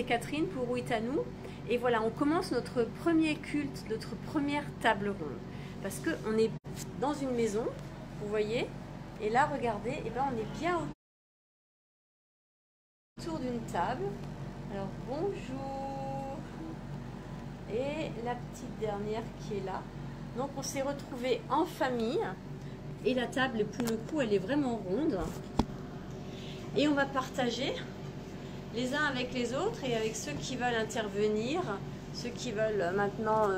Catherine pour Huitanou. Et voilà, on commence notre premier culte, notre première table ronde. Parce qu'on est dans une maison, vous voyez. Et là, regardez, et ben, on est bien autour d'une table. Alors, bonjour. Et la petite dernière qui est là. Donc, on s'est retrouvés en famille. Et la table, pour le coup, elle est vraiment ronde. Et on va partager les uns avec les autres et avec ceux qui veulent intervenir, ceux qui veulent maintenant,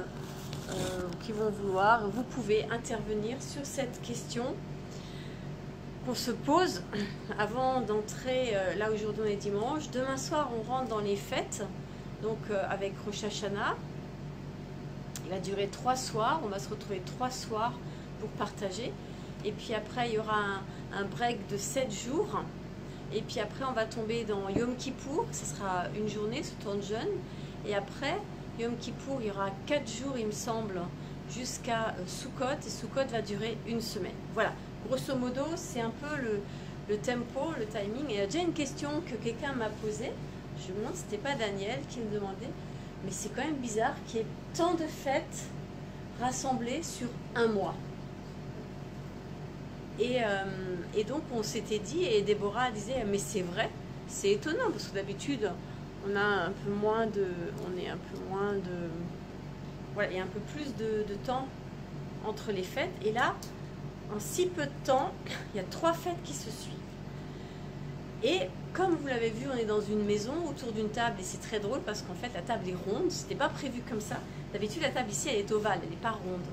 qui vont vouloir, vous pouvez intervenir sur cette question qu'on se pose avant d'entrer, là aujourd'hui on est dimanche. Demain soir on rentre dans les fêtes, donc avec Rosh Hashanah. Il va durer 3 soirs, on va se retrouver 3 soirs pour partager. Et puis après il y aura un break de 7 jours. Et puis après, on va tomber dans Yom Kippour, ce sera une journée sous temps de jeûne. Et après, Yom Kippour, il y aura 4 jours, il me semble, jusqu'à Sukkot. Et Sukkot va durer une semaine. Voilà, grosso modo, c'est un peu le tempo, le timing. Et il y a déjà une question que quelqu'un m'a posée. Je me demande si ce n'était pas Daniel qui me demandait. Mais c'est quand même bizarre qu'il y ait tant de fêtes rassemblées sur un mois. Et donc on s'était dit, et Déborah disait, mais c'est vrai, c'est étonnant, parce que d'habitude, on a un peu moins de... Voilà, il y a un peu plus de temps entre les fêtes. Et là, en si peu de temps, il y a 3 fêtes qui se suivent. Et comme vous l'avez vu, on est dans une maison, autour d'une table, et c'est très drôle, parce qu'en fait, la table est ronde, c'était pas prévu comme ça. D'habitude, la table ici, elle est ovale, elle n'est pas ronde.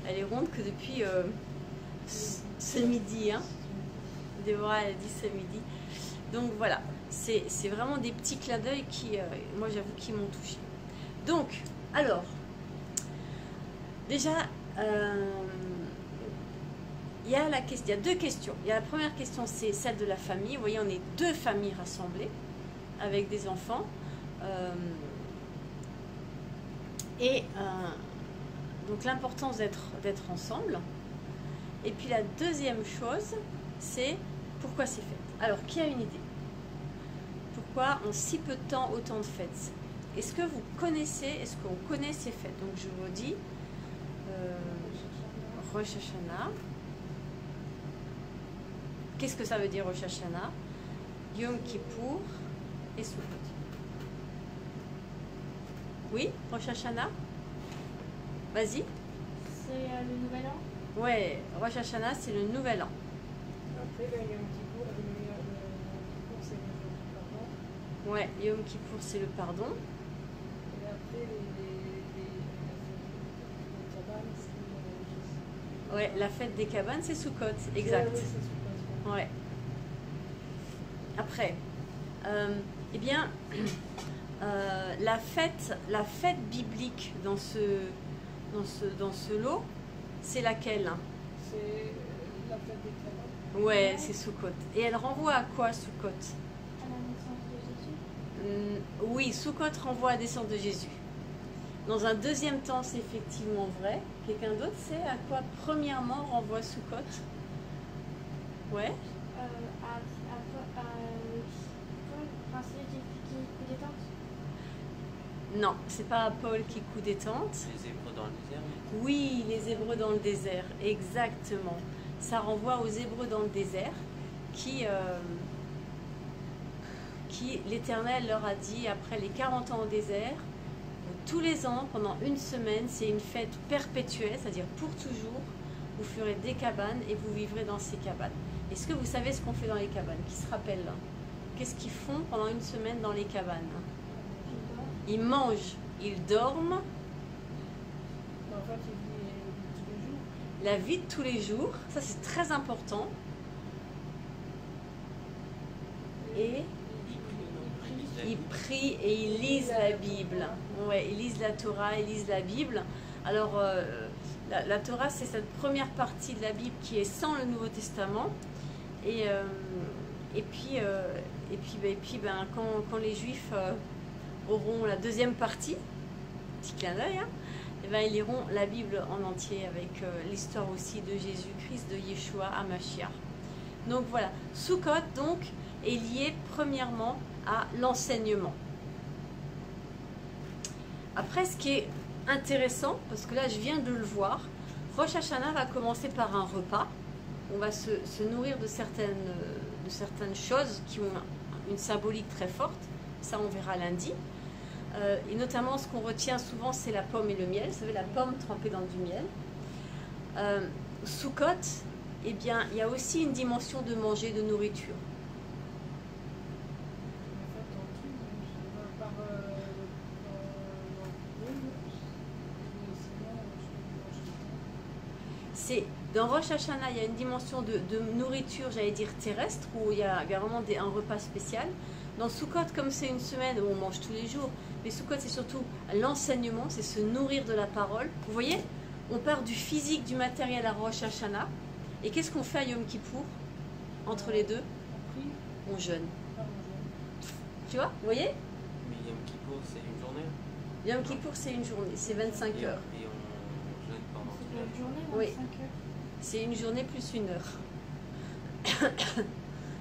Elle est ronde que depuis... ce midi, hein. Déborah elle a dit ce midi. Donc voilà, c'est vraiment des petits clins d'œil qui, moi j'avoue, qui m'ont touchée. Donc, alors, déjà, il y a 2 questions. Il y a la première question, c'est celle de la famille. Vous voyez, on est 2 familles rassemblées avec des enfants. Donc l'importance d'être ensemble. Et puis la deuxième chose, c'est pourquoi ces fêtes. Alors, qui a une idée? Pourquoi en si peu de temps autant de fêtes? Est-ce que vous connaissez, est-ce qu'on connaît ces fêtes? Donc je vous dis, Rosh Hashanah. Qu'est-ce que ça veut dire Rosh Hashanah? Yom Kippour et Sukkot. Oui, Rosh Hashanah? Vas-y. C'est le nouvel an? Ouais, Rosh Hashanah, c'est le nouvel an. Après, il y a Yom Kippour, c'est le pardon. Ouais, Yom Kippour, c'est le pardon. Et après, les cabanes, c'est... Ouais, la fête des cabanes, c'est Sukkot, exact. Oui, c'est Sukkot. Ouais. Après, eh bien, la fête biblique dans ce lot, c'est laquelle? C'est la fête des cabanes. Ouais, c'est Sukkot. Et elle renvoie à quoi, Sukkot? À la naissance de Jésus. Oui, Sukkot renvoie à la naissance de Jésus. Dans un deuxième temps, c'est effectivement vrai. Quelqu'un d'autre sait à quoi premièrement renvoie Sukkot? Ouais. C'est qui coup des tentes? Non, c'est pas à Paul qui coud des tentes. Les Hébreux dans le désert. Oui, les Hébreux dans le désert, exactement. Ça renvoie aux Hébreux dans le désert qui l'Éternel leur a dit, après les 40 ans au désert, tous les ans, pendant une semaine, c'est une fête perpétuelle, c'est-à-dire pour toujours, vous ferez des cabanes et vous vivrez dans ces cabanes. Est-ce que vous savez ce qu'on fait dans les cabanes? Qui se rappelle là? Qu'est-ce qu'ils font pendant une semaine dans les cabanes? Ils mangent, ils dorment. En fait, il vit tous les jours. La vie de tous les jours, ça c'est très important. Et ils prient et ils lisent la Bible. Ouais, ils lisent la Torah, ils lisent la Bible. Alors, la Torah, c'est cette première partie de la Bible qui est sans le Nouveau Testament. Et puis, quand les Juifs auront la deuxième partie, petit clin d'œil, hein, et ben, ils liront la Bible en entier avec l'histoire aussi de Jésus-Christ, de Yeshua à Mashiach. Donc voilà, Sukkot donc est lié premièrement à l'enseignement. Après, ce qui est intéressant, parce que là je viens de le voir, Rosh Hashanah va commencer par un repas. On va se nourrir de certaines choses qui ont une symbolique très forte. Ça, on verra lundi. Et notamment, ce qu'on retient souvent, c'est la pomme et le miel. Vous savez, la pomme trempée dans du miel. Sukkot, eh bien, il y a aussi une dimension de manger, de nourriture. Dans Rosh Hashanah, il y a une dimension de nourriture, j'allais dire terrestre, où il y a vraiment un repas spécial. Dans Sukkot, comme c'est une semaine où on mange tous les jours, mais Sukkot c'est surtout l'enseignement, c'est se nourrir de la parole. Vous voyez, on part du physique, du matériel à Rosh Hashanah. Et qu'est-ce qu'on fait à Yom Kippour entre les deux? On jeûne. Tu vois, vous voyez? Mais Yom Kippour c'est une journée. Yom Kippour c'est une journée, c'est 25 heures. Et on jeûne pendant toute la journée, 25 Oui. heures. C'est une journée plus une heure.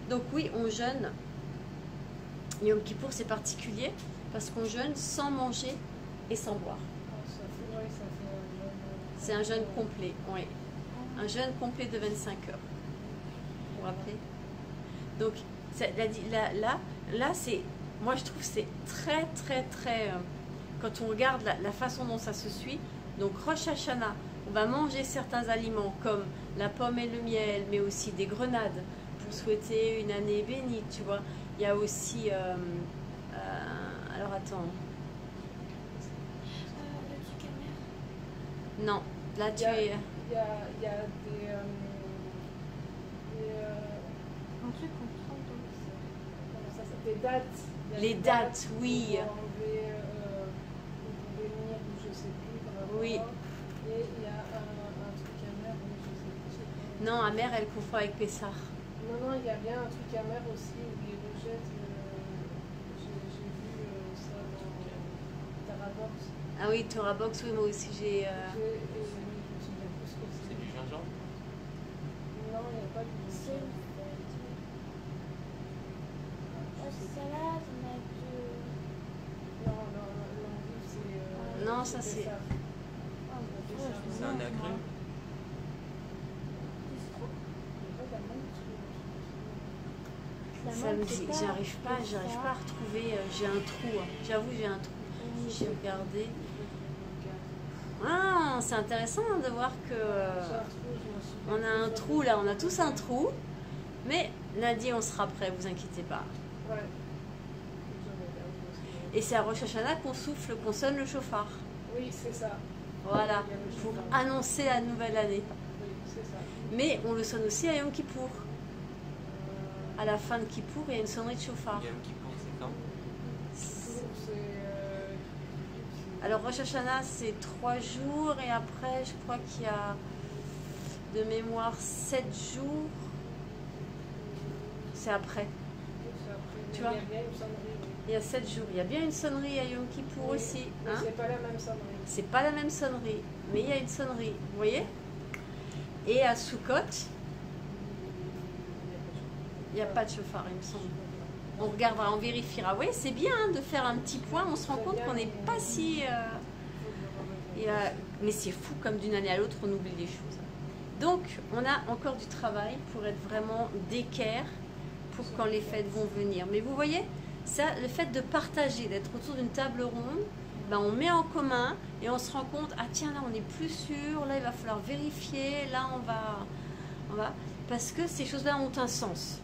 Donc oui, on jeûne. Yom Kippour, c'est particulier parce qu'on jeûne sans manger et sans boire. C'est un jeûne complet, oui. Un jeûne complet de 25 heures. Vous vous rappelez? Donc là c'est, moi je trouve que c'est très, quand on regarde la façon dont ça se suit. Donc Rosh Hashanah, on va manger certains aliments comme la pomme et le miel, mais aussi des grenades pour souhaiter une année bénie, tu vois. Il y a aussi... alors attends. Non, là tu es... Il y a des Un truc qu'on prend dans comment ça s'appelle, des dates. Il y a Les des dates, oui. Pour enlever, pour bénir ou je sais plus. Oui. Et il y a un truc amer, mais je sais plus. Non, Amère, elle confond avec Pessah. Non, il y a bien un truc amer aussi où ils rejettent. J'ai vu ça dans Tarabox. Ah oui, Torah Box, oui, moi aussi j'ai... Je me souviens plus ce que C'est c'est. du gingembre. Non, il n'y a pas de C'est salade, on a Non, l'endive, c'est. Non, ça, c'est- ça. C'est un agrume. Ça me dit, j'arrive pas à retrouver, j'ai un trou, hein. J'avoue, j'ai un trou. J'ai regardé. Ah, c'est intéressant de voir que on a un trou là, on a tous un trou, mais lundi on sera prêt, vous inquiétez pas. Ouais. Et c'est à Rosh Hashanah qu'on souffle, qu'on sonne le chauffard. Oui, c'est ça. Voilà, pour annoncer la nouvelle année. Oui, c'est ça. Mais on le sonne aussi à Yom Kippour. À la fin de Kippour, il y a une sonnerie de chauffard. Yom Kippour c'est quand? Alors Rosh Hashanah c'est 3 jours et après je crois qu'il y a de mémoire 7 jours. C'est après. Tu vois, il y a 7 jours. Il y a bien une sonnerie à Yom Kippour aussi. Mais Hein, c'est pas la même sonnerie. c'est pas la même sonnerie, mais il y a une sonnerie. Vous voyez? Et à Sukkot, il n'y a pas de chauffard, il me semble. On regardera, on vérifiera. Oui, c'est bien hein, de faire un petit point. On se rend compte qu'on n'est pas si... mais c'est fou, comme d'une année à l'autre, on oublie les choses. Donc, on a encore du travail pour être vraiment d'équerre pour quand les fêtes vont venir. Mais vous voyez, ça, le fait de partager, d'être autour d'une table ronde, ben, on met en commun et on se rend compte, ah tiens, là, on n'est plus sûr, là, il va falloir vérifier, là, on va... Parce que ces choses-là ont un sens.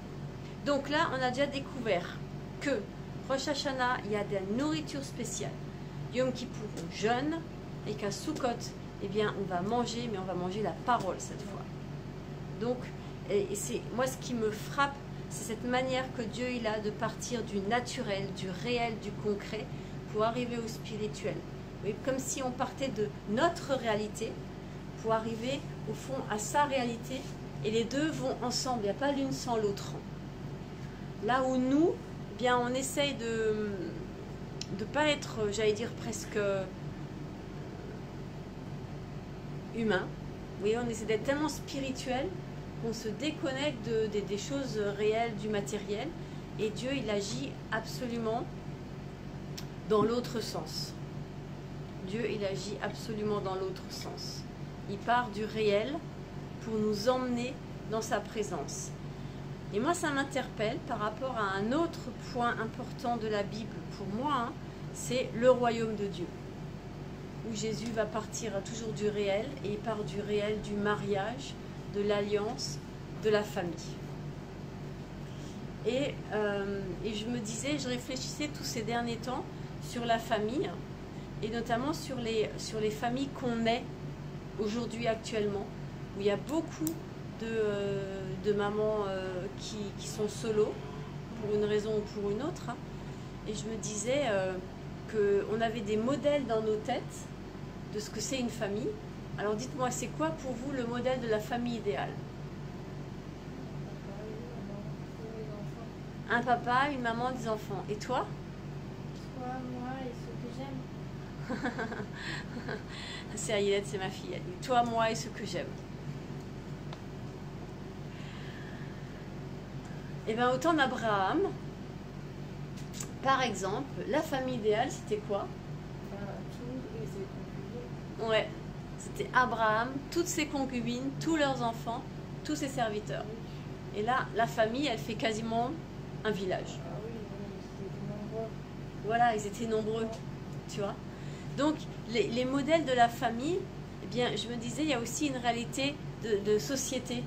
Donc là, on a déjà découvert que Rosh Hashanah, il y a de la nourriture spéciale. Yom Kippour, on jeûne, et qu'à Sukkot, eh bien, on va manger, mais on va manger la parole cette fois. Donc, et c'est moi ce qui me frappe, c'est cette manière que Dieu il a de partir du naturel, du réel, du concret, pour arriver au spirituel. Oui, comme si on partait de notre réalité pour arriver au fond à sa réalité, et les deux vont ensemble. Il n'y a pas l'une sans l'autre. Là où nous, eh bien, on essaye de ne pas être, j'allais dire, presque humain. Oui, on essaie d'être tellement spirituel qu'on se déconnecte des choses réelles, du matériel. Et Dieu, il agit absolument dans l'autre sens. Dieu, il agit absolument dans l'autre sens. Il part du réel pour nous emmener dans sa présence. Et moi, ça m'interpelle par rapport à un autre point important de la Bible pour moi, hein, c'est le royaume de Dieu. Où Jésus va partir toujours du réel, et il part du réel du mariage, de l'alliance, de la famille. Et je me disais, je réfléchissais tous ces derniers temps sur la famille, et notamment sur les familles qu'on est aujourd'hui actuellement, où il y a beaucoup de mamans qui sont solo, pour une raison ou pour une autre. Hein. Et je me disais qu'on avait des modèles dans nos têtes de ce que c'est une famille. Alors dites-moi, c'est quoi pour vous le modèle de la famille idéale? Un papa, une maman, des enfants. Et toi? Toi, moi et ceux que j'aime. C'est Aïlette, c'est ma fille. Elle dit, toi, moi et ceux que j'aime. Et bien, au temps d'Abraham, par exemple, la famille idéale, c'était quoi? Ouais, c'était Abraham, toutes ses concubines, tous leurs enfants, tous ses serviteurs. Et là, la famille, elle fait quasiment un village. Ah oui, ils étaient nombreux. Voilà, ils étaient nombreux, tu vois. Donc, les modèles de la famille, eh bien, je me disais, il y a aussi une réalité de société.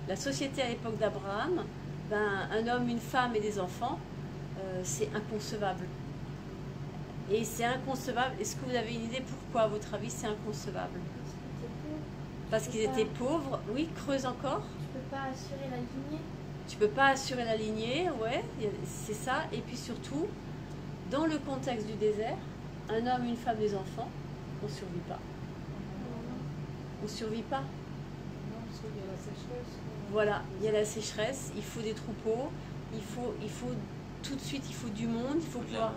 La société à l'époque d'Abraham, ben, un homme, une femme et des enfants, c'est inconcevable. Et c'est inconcevable. Est-ce que vous avez une idée pourquoi, à votre avis, c'est inconcevable? Parce qu'ils étaient pauvres. Oui, creuse encore. Tu peux pas assurer la lignée. Tu peux pas assurer la lignée, ouais, c'est ça. Et puis surtout, dans le contexte du désert, un homme, une femme, des enfants, on ne survit pas. On ne survit pas. Non, parce qu'il y a la sécheresse. Voilà, il y a la sécheresse, il faut des troupeaux, il faut tout de suite, il faut du monde, il faut pouvoir...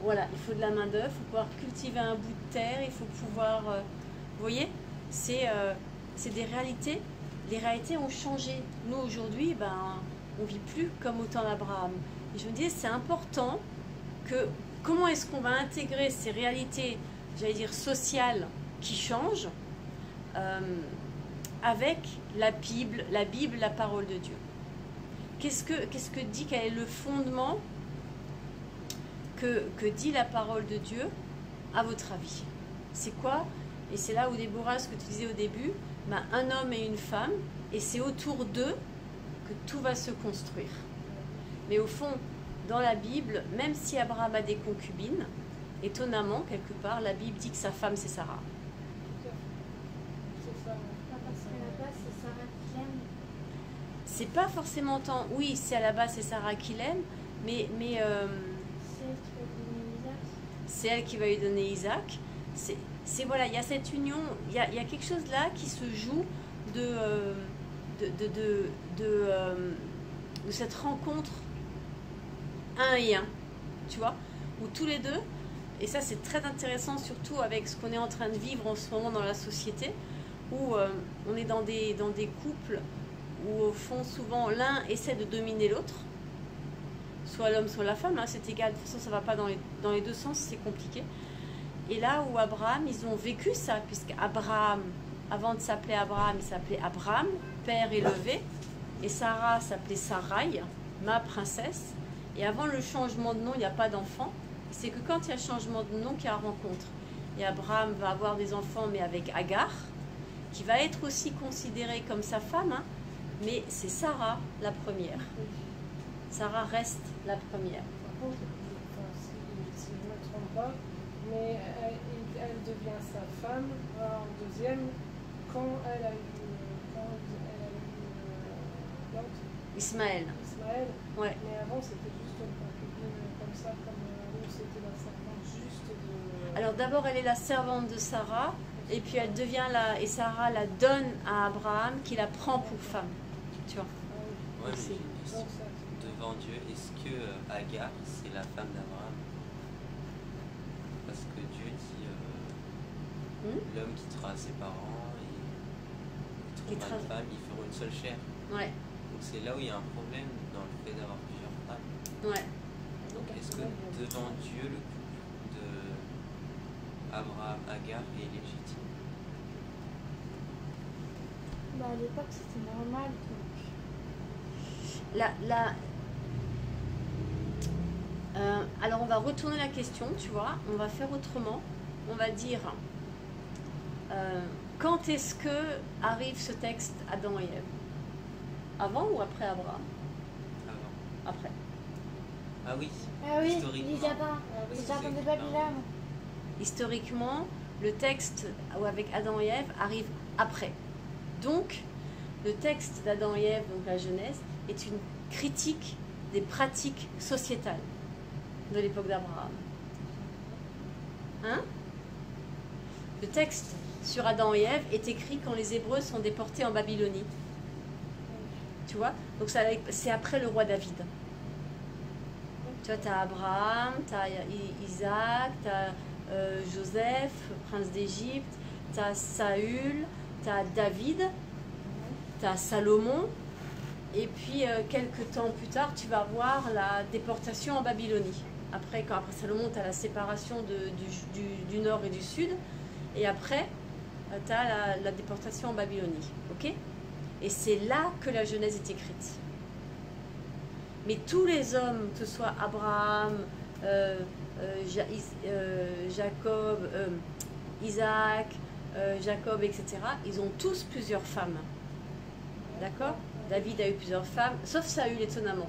Voilà, il faut de la main-d'œuvre, il faut pouvoir cultiver un bout de terre, il faut pouvoir... vous voyez, c'est des réalités. Les réalités ont changé. Nous, aujourd'hui, ben, on ne vit plus comme au temps d'Abraham. Et je me disais, c'est important que... Comment est-ce qu'on va intégrer ces réalités, j'allais dire, sociales qui changent avec la Bible, la parole de Dieu. Qu'est-ce que dit, quel est le fondement que dit la parole de Dieu, à votre avis? C'est quoi? Et c'est là où Déborah, ce que tu disais au début, ben, un homme et une femme, et c'est autour d'eux que tout va se construire. Mais au fond, dans la Bible, même si Abraham a des concubines, étonnamment, quelque part, la Bible dit que sa femme, c'est Sarah. C'est ça. Parce qu'à la base, c'est Sarah qui l'aime. C'est pas forcément tant... Oui, c'est à la base, c'est Sarah qui l'aime, mais C'est elle qui va lui donner Isaac. c'est elle qui va lui donner Isaac. C'est voilà, il y a cette union, il y a quelque chose là qui se joue de cette rencontre un et un, tu vois, où tous les deux, et ça c'est très intéressant surtout avec ce qu'on est en train de vivre en ce moment dans la société, où on est dans des couples où au fond souvent l'un essaie de dominer l'autre, soit l'homme soit la femme, hein, c'est égal, de toute façon ça va pas dans les deux sens, c'est compliqué. Et là où Abraham, ils ont vécu ça, puisque Abraham, avant de s'appeler Abraham, il s'appelait Abraham, père élevé, et Sarah s'appelait Sarai, ma princesse. Et avant le changement de nom, il n'y a pas d'enfant. C'est que quand il y a changement de nom qu'il y a rencontre. Et Abraham va avoir des enfants, mais avec Agar, qui va être aussi considérée comme sa femme, hein, mais c'est Sarah la première. Sarah reste la première. Par contre, si je ne me trompe pas, mais elle devient sa femme en deuxième quand elle a eu l'autre, Ismaël. Ismaël. Ouais. Mais avant, c'était juste une concubine comme ça, comme nous, c'était la servante juste de... Alors d'abord, elle est la servante de Sarah, et puis elle devient et Sarah la donne à Abraham, qui la prend pour femme. Tu vois. Ah oui. Ouais, mais j'ai une Donc, question. ça, Devant Dieu, est-ce que Agar, c'est la femme d'Abraham? Parce que Dieu dit l'homme quittera ses parents et trouvera une femme, ils feront une seule chair. Ouais, Donc c'est là où il y a un problème dans le fait d'avoir plusieurs femmes. ouais. Donc est-ce que devant Dieu, le couple de Abraham, Agar est légitime? Bah, à l'époque, c'était normal. Donc... Alors on va retourner la question, tu vois, on va faire autrement. On va dire, quand est-ce que arrive ce texte Adam et Ève? Avant ou après Abraham? Avant. Après. Ah oui. Ah oui, Historiquement. les Japons. Ah oui, Les c'est Japons de clair. Babylone. Historiquement, le texte avec Adam et Ève arrive après. Donc, le texte d'Adam et Ève, donc la Genèse, est une critique des pratiques sociétales de l'époque d'Abraham. Hein? Le texte sur Adam et Ève est écrit quand les Hébreux sont déportés en Babylonie. Tu vois? Donc c'est après le roi David. Tu vois, tu as Abraham, tu as Isaac, tu as Joseph, prince d'Égypte, tu as Saül, tu as David, tu as Salomon, et puis quelques temps plus tard, tu vas voir la déportation en Babylonie. Après Salomon, tu as la séparation du nord et du sud, et après, tu as la déportation en Babylonie. Ok? Et c'est là que la Genèse est écrite. Mais tous les hommes, que ce soit Abraham, Jacob, Isaac, Jacob, etc., ils ont tous plusieurs femmes. D'accord? David a eu plusieurs femmes, sauf Saül, étonnamment.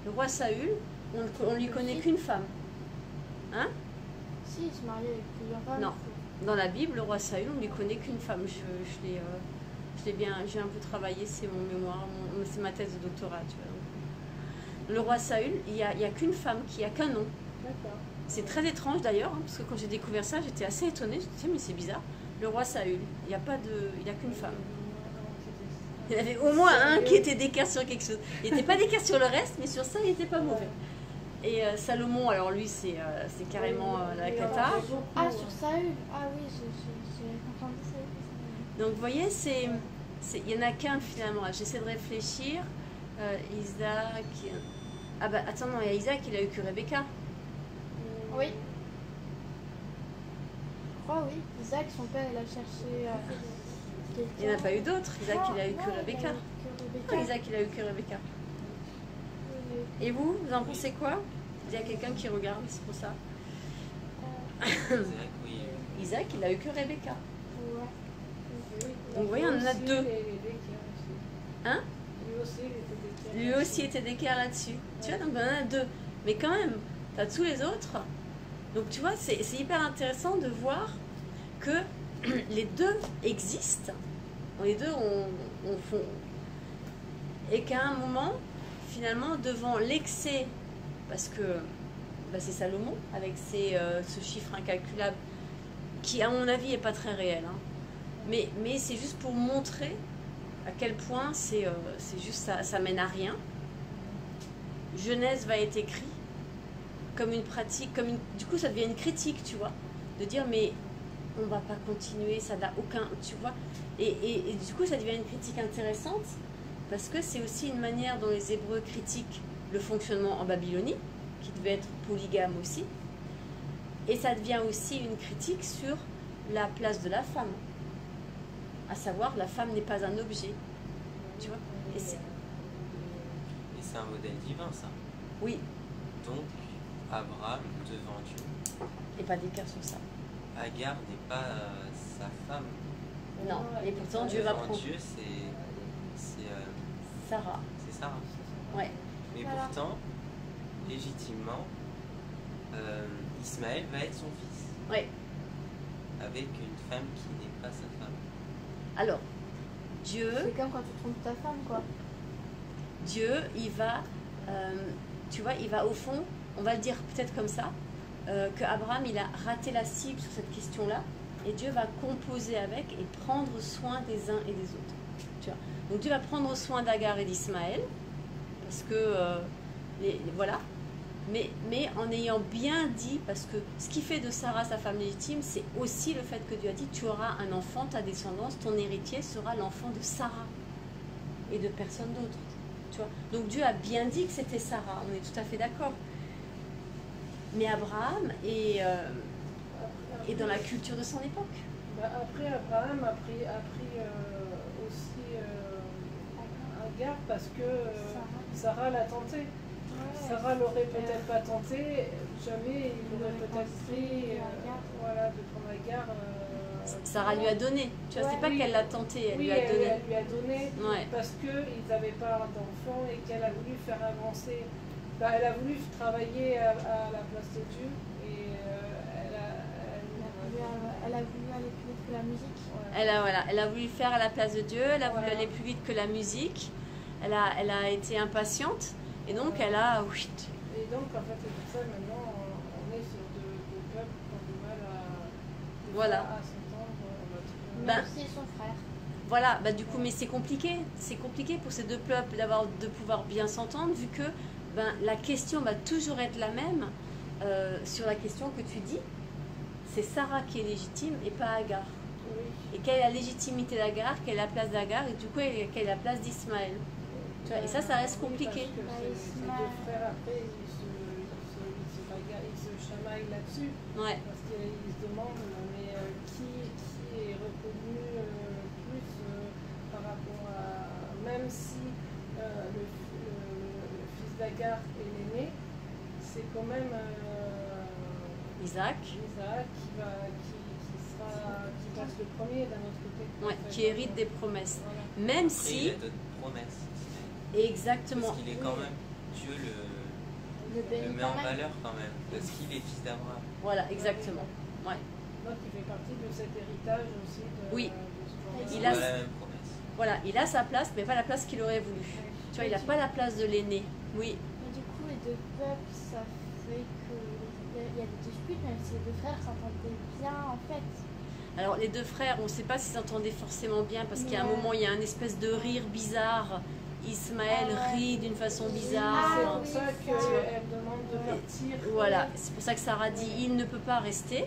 Le roi Saül, on ne lui connaît qu'une femme. Hein? Si, il se mariait avec plusieurs femmes. Non. Dans la Bible, le roi Saül, on ne lui connaît qu'une femme. Je l'ai bien, j'ai un peu travaillé, c'est mon mémoire, c'est ma thèse de doctorat. Tu vois. Le roi Saül, il n'y a qu'une femme, qui a qu'un nom. D'accord. C'est très étrange d'ailleurs, hein, parce que quand j'ai découvert ça, j'étais assez étonnée. Je me disais, mais c'est bizarre. Le roi Saül, il n'y a qu'une femme. Il y en avait au moins un qui était d'écart sur quelque chose. Il n'était pas d'écart sur le reste, mais sur ça, il n'était pas mauvais. Et Salomon, alors lui, c'est carrément la cata. Ah, sur Saül. Ah oui, j'ai entendu ça. Donc vous voyez, il n'y en a qu'un finalement. J'essaie de réfléchir. Isaac. Ah bah attends, non, il y a Isaac, il a eu que Rebecca. Oui. Je crois, oui. Isaac, son père, il a cherché. Il n'y en a pas eu d'autres. Isaac, il a eu que Rebecca. Rebecca. Isaac, il a eu que Rebecca. Et vous en pensez quoi? Il y a quelqu'un qui regarde, c'est pour ça. C'est vrai que oui. Isaac, il a eu que Rebecca. Ouais. Donc vous voyez, on en a deux. Hein? Lui aussi, il était d'équerre. Lui aussi était d'équerre là-dessus. Tu vois, donc on en a deux. Mais quand même, tu as tous les autres. Donc tu vois, c'est hyper intéressant de voir que les deux existent. Les deux on font. Et qu'à un moment, finalement, devant l'excès, parce que bah, c'est Salomon, avec ce chiffre incalculable, qui à mon avis n'est pas très réel. Hein. Mais c'est juste pour montrer à quel point c'est juste ça mène à rien. Genèse va être écrit comme une pratique, du coup ça devient une critique, tu vois, de dire mais on va pas continuer, ça n'a aucun, tu vois, et du coup ça devient une critique intéressante parce que c'est aussi une manière dont les Hébreux critiquent le fonctionnement en Babylonie, qui devait être polygame aussi, et ça devient aussi une critique sur la place de la femme, à savoir la femme n'est pas un objet, tu vois, et c'est un modèle divin, ça. Oui. Donc, Abraham, devant Dieu, et pas d'écart sur ça. Agar n'est pas sa femme. Non, et pourtant Dieu va Devant prendre Dieu, c'est Sarah. c'est Sarah. Ouais. Mais Voilà. pourtant, légitimement, Ismaël va être son fils. Ouais. Avec une femme qui n'est pas sa femme. Alors, Dieu, C'est comme quand tu trompes ta femme, quoi. il va, tu vois, il va au fond, on va le dire peut-être comme ça, que Abraham, il a raté la cible sur cette question-là, et Dieu va composer avec et prendre soin des uns et des autres. Tu vois. Donc Dieu va prendre soin d'Agar et d'Ismaël, parce que, voilà, mais en ayant bien dit, parce que ce qui fait de Sarah sa femme légitime, c'est aussi le fait que Dieu a dit, tu auras un enfant, ta descendance, ton héritier sera l'enfant de Sarah, et de personne d'autre. Tu vois. Donc Dieu a bien dit que c'était Sarah, on est tout à fait d'accord. Mais Abraham et et dans la culture de son époque. Bah, après, Abraham a pris aussi Agar parce que Sarah l'a tenté. Sarah l'aurait peut-être pas tenté, jamais il aurait peut-être pris de prendre Agar. Sarah lui a donné. Tu vois, c'est pas qu'elle l'a tenté, elle lui a donné. Elle lui a donné parce qu'ils n'avaient pas d'enfant et qu'elle a voulu faire avancer. Bah, elle a voulu travailler à la place de Dieu et elle a voulu aller plus vite que la musique. Elle a voulu faire à la place de Dieu, elle a voulu aller plus vite que la musique, elle a été impatiente et donc elle a... Et donc en fait c'est pour ça maintenant on est sur deux peuples qui ont du mal à s'entendre. Même si son frère. Voilà, bah du coup, mais c'est compliqué pour ces deux peuples de pouvoir bien s'entendre vu que la question va toujours être la même sur la question que tu dis. C'est Sarah qui est légitime et pas Agar. Oui. Et quelle est la légitimité d'Agar, quelle est la place d'Agar et du coup quelle est la place d'Ismaël. Et ça reste compliqué. Ces deux frères après ils se chamaillent là-dessus. Ouais. Parce qu'ils se demandent mais qui est reconnu plus par rapport à... Même si le fils d'Agar est l'aîné, c'est quand même Isaac qui passe le premier d'un autre côté. Qui hérite des promesses. Voilà. Même Après, si... il a d'autres promesses. Exactement. Parce qu'il est quand même... Dieu le met en valeur quand même. Parce qu'il est fils d'Abraham. Voilà, exactement. Ouais. Donc il fait partie de cet héritage aussi Oui. de ce Il Il a a- la même promesse. Voilà, il a sa place, mais pas la place qu'il aurait voulu. Tu vois, il n'a pas la place de l'aîné. Oui. Mais du coup, les deux peuples, ça fait qu'il y a des disputes, même si les deux frères s'entendaient bien en fait. Alors, les deux frères, on ne sait pas s'ils s'entendaient forcément bien, parce qu'il y a un moment, il y a un espèce de rire bizarre. Ismaël rit d'une façon bizarre. C'est pour ça qu'elle demande de partir. Voilà, c'est pour ça que Sarah dit il ne peut pas rester.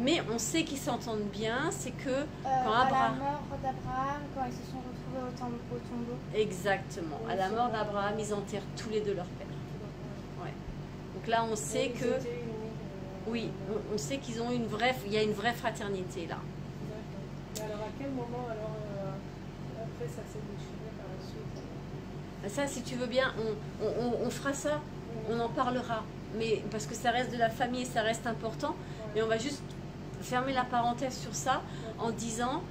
Mais on sait qu'ils s'entendent bien, c'est que quand À la Abraham. mort d'Abraham, quand ils se sont retrouvés au tombeau. Exactement. À la mort d'Abraham, ils enterrent tous les deux leur père. Ouais. Donc là, on sait que. Oui, on sait qu'ils ont une vraie. Il y a une vraie fraternité là. Mais alors à quel moment après ça s'est déchiré par la suite Ça, si tu veux bien, on fera ça, on en parlera. Mais parce que ça reste de la famille et ça reste important. Mais on va juste fermer la parenthèse sur ça en disant,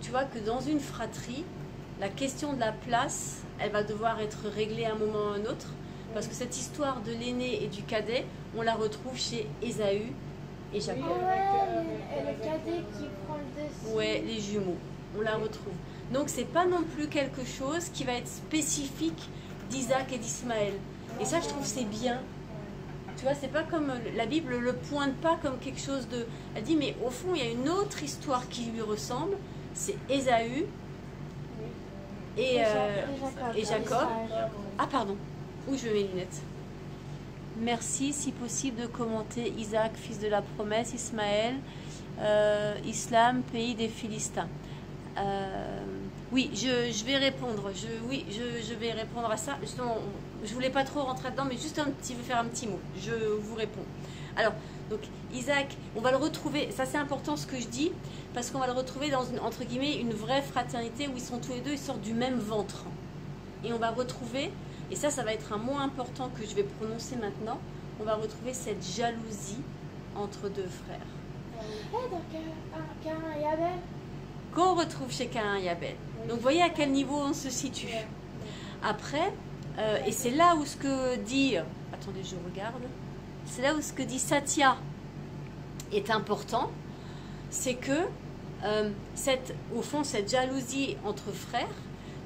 tu vois, que dans une fratrie, la question de la place, elle va devoir être réglée à un moment ou à un autre. Parce que cette histoire de l'aîné et du cadet, on la retrouve chez Ésaü et Jacob. Et le cadet qui prend le dessus. Ouais, les jumeaux, on la retrouve. Donc c'est pas non plus quelque chose qui va être spécifique d'Isaac et d'Ismaël. Et ça, je trouve c'est bien. Tu vois, c'est pas comme la Bible le pointe pas comme quelque chose de. Elle dit mais au fond il y a une autre histoire qui lui ressemble. C'est Ésaü et Jacob. Ah pardon. Où je mets mes lunettes. Merci, si possible, de commenter Isaac, fils de la promesse, Ismaël, Islam, pays des Philistins. Oui, je vais répondre. Je vais répondre à ça. Justement, je voulais pas trop rentrer dedans, mais juste faire un petit mot. Je vous réponds. Alors, donc Isaac, on va le retrouver. Ça, c'est important ce que je dis, parce qu'on va le retrouver dans entre guillemets une vraie fraternité où ils sont tous les deux, ils sortent du même ventre. Et on va retrouver, et ça va être un mot important que je vais prononcer maintenant. On va retrouver cette jalousie entre deux frères. Donc, Caïn et Abel. Qu'on retrouve chez Caïn et Abel. Donc vous voyez à quel niveau on se situe. Après, et c'est là où ce que dit, attendez je regarde, c'est là où ce que dit Satya est important, c'est que au fond cette jalousie entre frères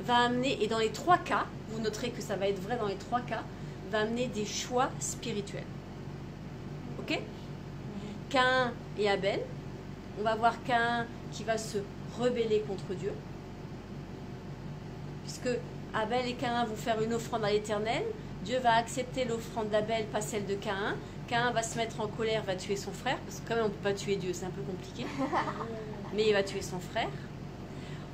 va amener, et dans les trois cas, vous noterez que ça va être vrai dans les trois cas, va amener des choix spirituels. Ok ? Caïn et Abel, on va voir Caïn qui va se rebeller contre Dieu, puisque Abel et Caïn vont faire une offrande à l'Éternel. Dieu va accepter l'offrande d'Abel, pas celle de Caïn. Caïn va se mettre en colère, va tuer son frère, parce que quand même on ne peut pas tuer Dieu, c'est un peu compliqué, mais il va tuer son frère.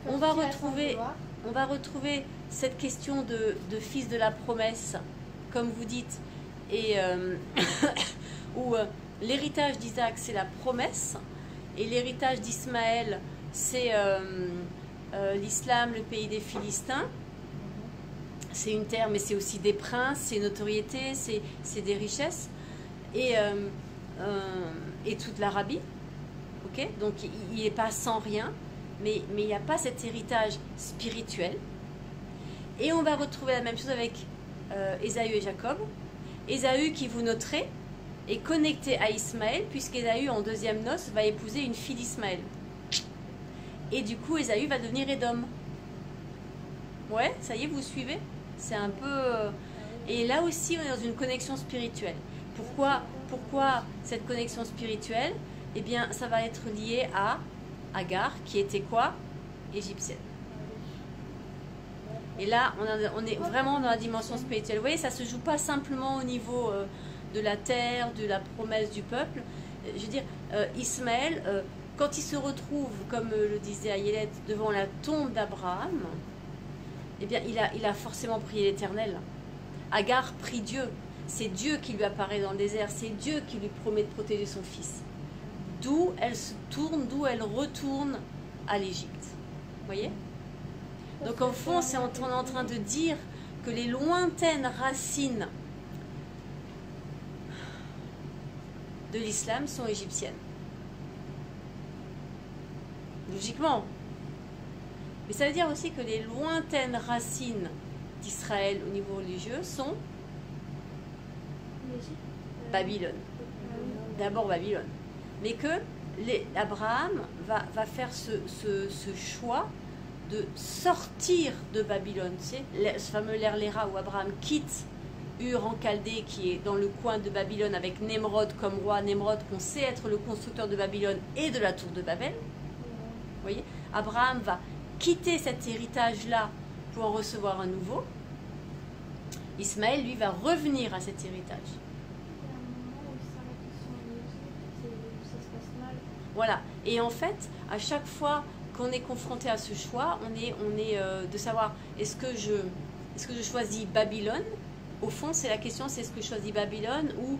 On va retrouver cette question de fils de la promesse, comme vous dites, et où l'héritage d'Isaac, c'est la promesse, et l'héritage d'Ismaël, c'est l'islam, le pays des Philistins. C'est une terre, mais c'est aussi des princes, c'est une autorité, c'est des richesses, et toute l'Arabie. Okay, donc il n'est pas sans rien, mais il n'y a pas cet héritage spirituel. Et on va retrouver la même chose avec Ésaü et Jacob. Ésaü, qui vous noterez, est connecté à Ismaël, puisqu'Ésaü, en deuxième noce, va épouser une fille d'Ismaël. Et du coup, Ésaü va devenir Édom. Ouais, ça y est, vous suivez? C'est un peu... Et là aussi, on est dans une connexion spirituelle. Pourquoi cette connexion spirituelle? Eh bien, ça va être lié à Agar, qui était quoi? Égyptienne. Et là, on est vraiment dans la dimension spirituelle. Vous voyez, ça ne se joue pas simplement au niveau de la terre, de la promesse du peuple. Je veux dire, Ismaël, quand il se retrouve, comme le disait Ayelet, devant la tombe d'Abraham, eh bien, il a forcément prié l'Éternel. Agar prie Dieu. C'est Dieu qui lui apparaît dans le désert. C'est Dieu qui lui promet de protéger son fils. D'où elle se tourne, d'où elle retourne à l'Égypte. Vous voyez? Donc en fond, on est en train de dire que les lointaines racines de l'islam sont égyptiennes. Logiquement. Mais ça veut dire aussi que les lointaines racines d'Israël au niveau religieux sont Babylone. D'abord Babylone. Mais que Abraham va faire ce choix de sortir de Babylone. Tu sais, ce fameux l'Erléra où Abraham quitte Ur en Chaldée, qui est dans le coin de Babylone, avec Nemrod comme roi. Nemrod, qu'on sait être le constructeur de Babylone et de la tour de Babel. Vous voyez, Abraham va quitter cet héritage-là pour en recevoir un nouveau. Ismaël, lui, va revenir à cet héritage. Voilà. Et en fait, à chaque fois qu'on est confronté à ce choix, on est de savoir est-ce que je choisis Babylone? Au fond, c'est la question, c'est est-ce que je choisis Babylone ou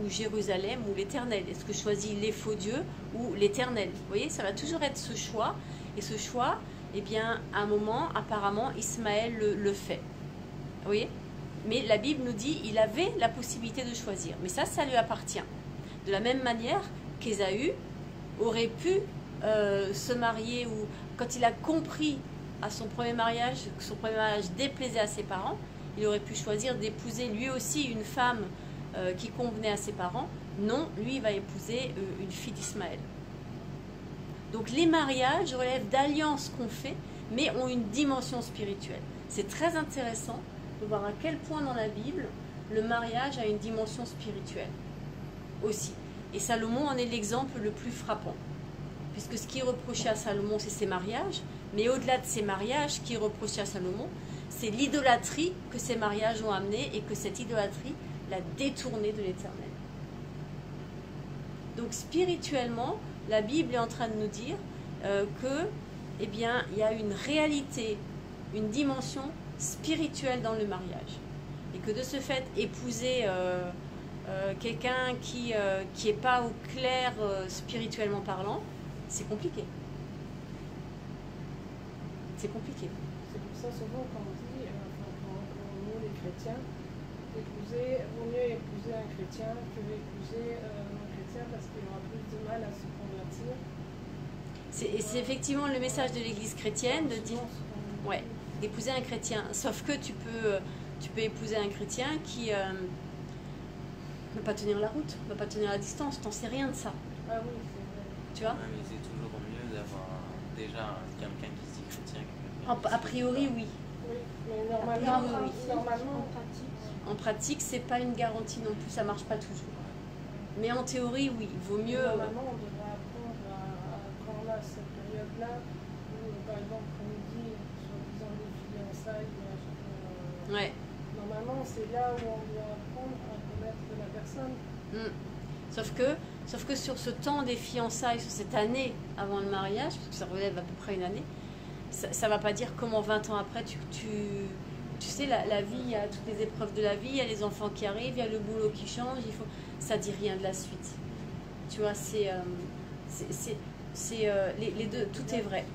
Jérusalem ou l'Éternel? Est-ce que je choisis les faux dieux ou l'Éternel? Vous voyez, ça va toujours être ce choix. Et ce choix, eh bien, à un moment, apparemment, Ismaël le fait. Vous voyez? Mais la Bible nous dit il avait la possibilité de choisir. Mais ça lui appartient. De la même manière qu'Ésaü aurait pu se marier, ou quand il a compris à son premier mariage que son premier mariage déplaisait à ses parents, il aurait pu choisir d'épouser lui aussi une femme qui convenait à ses parents. Non, lui il va épouser une fille d'Ismaël. Donc les mariages relèvent d'alliances qu'on fait, mais ont une dimension spirituelle. C'est très intéressant de voir à quel point dans la Bible le mariage a une dimension spirituelle aussi. Et Salomon en est l'exemple le plus frappant. Puisque ce qui est reproché à Salomon, c'est ses mariages. Mais au-delà de ses mariages, ce qui est reproché à Salomon, c'est l'idolâtrie que ces mariages ont amené et que cette idolâtrie l'a détourné de l'Éternel. Donc spirituellement, la Bible est en train de nous dire que, eh bien, il y a une réalité, une dimension spirituelle dans le mariage. Et que de ce fait, épouser quelqu'un qui n'est pas au clair spirituellement parlant, c'est compliqué. C'est compliqué. C'est pour ça souvent quand on dit, pour nous les chrétiens, vaut mieux épouser un chrétien que d'épouser un chrétien parce qu'il aura plus de mal à se convertir. C'est effectivement le message de l'Église chrétienne de dire, ouais, d'épouser un chrétien. Sauf que tu peux épouser un chrétien qui ne va pas tenir la route, ne va pas tenir la distance. T'en sais rien de ça. Ah oui, c'est vrai. Tu vois? Ouais, mais c'est toujours mieux d'avoir déjà quelqu'un qui se dit chrétien que quelqu'un A priori, oui. Oui, mais normalement, En pratique, c'est pas une garantie non plus, ça marche pas toujours. Mais en théorie, oui, il vaut mieux. Normalement, on devrait apprendre quand on a cette période-là, où, par exemple, comme on dit, soi-disant les fiançailles, Ouais. normalement, c'est là où on doit apprendre à connaître la personne. Sauf que sur ce temps des fiançailles, sur cette année avant le mariage, parce que ça relève à peu près une année, ça ne va pas dire comment 20 ans après, tu sais, la vie, il y a toutes les épreuves de la vie, il y a les enfants qui arrivent, il y a le boulot qui change, ça ne dit rien de la suite. Tu vois, les deux, tout est vrai.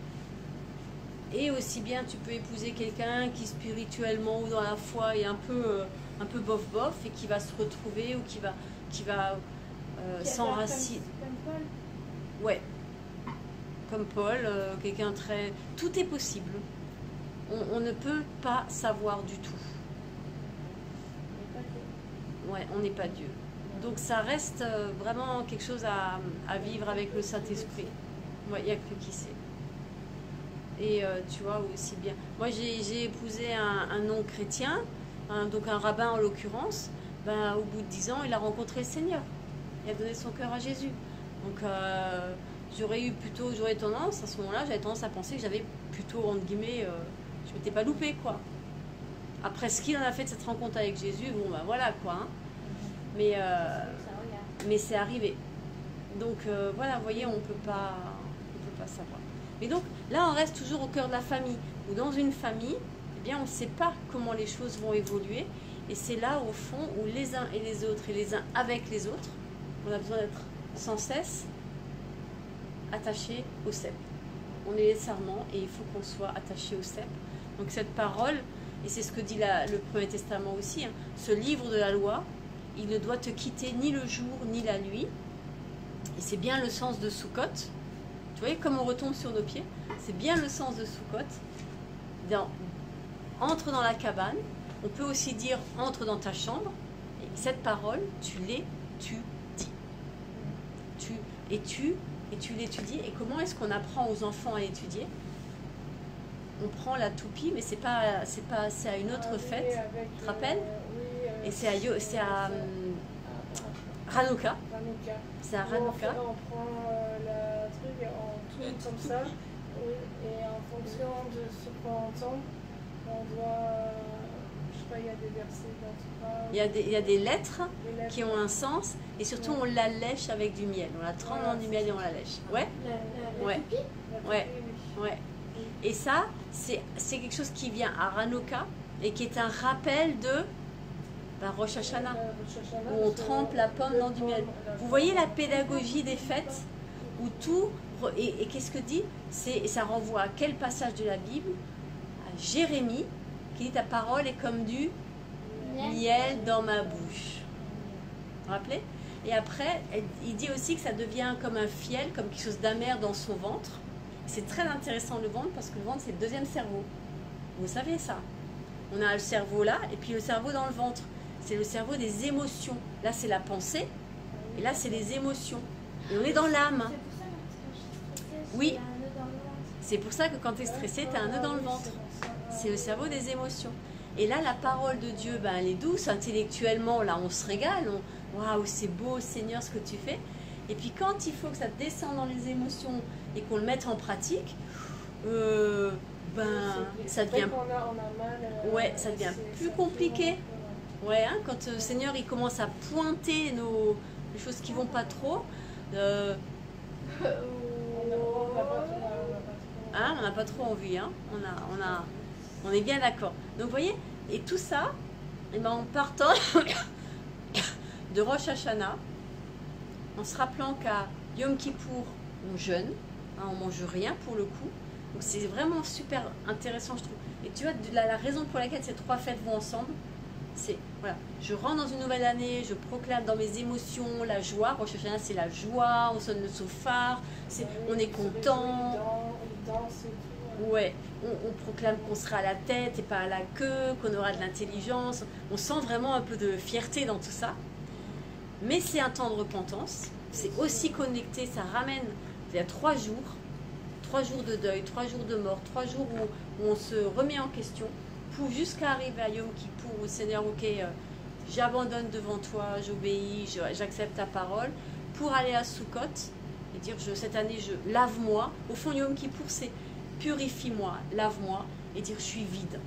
Et aussi bien, tu peux épouser quelqu'un qui spirituellement ou dans la foi est un peu bof-bof et qui va se retrouver ou qui va s'enraciner. Comme Paul. Ouais, comme Paul, quelqu'un très... Tout est possible. On ne peut pas savoir du tout. Ouais, on n'est pas Dieu. Donc ça reste vraiment quelque chose à vivre avec le Saint-Esprit. Ouais, il n'y a que lui qui sait. Et tu vois aussi bien. Moi j'ai épousé un non-chrétien, donc un rabbin en l'occurrence. Ben, au bout de 10 ans, il a rencontré le Seigneur. Il a donné son cœur à Jésus. Donc j'aurais tendance, à ce moment-là, j'avais tendance à penser que j'avais plutôt, entre guillemets, je m'étais pas loupée, quoi. Après ce qu'il en a fait de cette rencontre avec Jésus, bon ben voilà quoi. Hein. Mais c'est arrivé. Donc voilà, vous voyez, on peut pas savoir. Mais donc là, on reste toujours au cœur de la famille. Ou dans une famille, eh bien, on ne sait pas comment les choses vont évoluer. Et c'est là, au fond, où les uns et les autres, et les uns avec les autres, on a besoin d'être sans cesse attachés au cep. On est les serments et il faut qu'on soit attaché au cep. Donc cette parole, et c'est ce que dit le Premier Testament aussi, hein, ce livre de la loi, il ne doit te quitter ni le jour ni la nuit. Et c'est bien le sens de Sukkot. Tu vois, comme on retombe sur nos pieds, c'est bien le sens de Sukkot. Entre dans la cabane. On peut aussi dire entre dans ta chambre. Et cette parole, tu l'étudies. Tu l'étudies. Et comment est-ce qu'on apprend aux enfants à l'étudier? On prend la toupie, mais c'est à une autre fête. Tu te rappelles? Et c'est à Hanouka. C'est à Hanouka. On prend la truc en tout comme ça. Oui, et en fonction de ce qu'on entend, on doit... je sais pas, il y a des versets dans tout ça. Il y a des lettres qui ont un sens. Et surtout, on la lèche avec du miel. On la trempe dans du miel et on la lèche. Ouais. La Ouais. toupie. Ouais. Et ça, c'est quelque chose qui vient à Hanouka et qui est un rappel de Rosh Hashanah, où on trempe la pomme dans du miel. Vous voyez la pédagogie des fêtes où tout... Et qu'est-ce que dit? Ça renvoie à quel passage de la Bible? À Jérémie, qui dit ta parole est comme du miel dans ma bouche. Vous vous rappelez? Et après, il dit aussi que ça devient comme un fiel, comme quelque chose d'amer dans son ventre. C'est très intéressant le ventre, parce que le ventre, c'est le deuxième cerveau. Vous savez ça? On a le cerveau là, et puis le cerveau dans le ventre. C'est le cerveau des émotions. Là, c'est la pensée, et là, c'est les émotions. Et on est dans l'âme. Oui. C'est pour ça que quand tu es stressé, tu as un nœud dans le ventre. C'est le cerveau des émotions. Et là, la parole de Dieu, ben, elle est douce. Intellectuellement, là, on se régale. Waouh, c'est beau, Seigneur, ce que tu fais. Et puis, quand il faut que ça descende dans les émotions et qu'on le mette en pratique, ça devient... Ouais, ça devient plus compliqué. Ouais, hein, quand le Seigneur, il commence à pointer les choses qui vont pas trop... Hein, on n'a pas trop envie, hein. On est bien d'accord. Donc vous voyez, et tout ça, eh ben, en partant de Rosh Hashanah, en se rappelant qu'à Yom Kippour, on jeûne, hein, on mange rien pour le coup. Donc c'est vraiment super intéressant, je trouve. Et tu vois, la raison pour laquelle ces trois fêtes vont ensemble, c'est, voilà, je rentre dans une nouvelle année, je proclame dans mes émotions la joie. Rosh Hashanah, c'est la joie, on sonne le shofar, on est content. Ouais, on proclame qu'on sera à la tête et pas à la queue, qu'on aura de l'intelligence. On sent vraiment un peu de fierté dans tout ça. Mais c'est un temps de repentance. C'est aussi connecté, ça ramène. Il y a 3 jours. 3 jours de deuil, 3 jours de mort, 3 jours où on se remet en question pour jusqu'à arriver à Yom Kippour où Seigneur, ok, j'abandonne devant toi, j'obéis, j'accepte ta parole, pour aller à Sukkot et dire cette année, lave-moi. Au fond, Yom Kippour, c'est purifie-moi, lave-moi et dire je suis vide.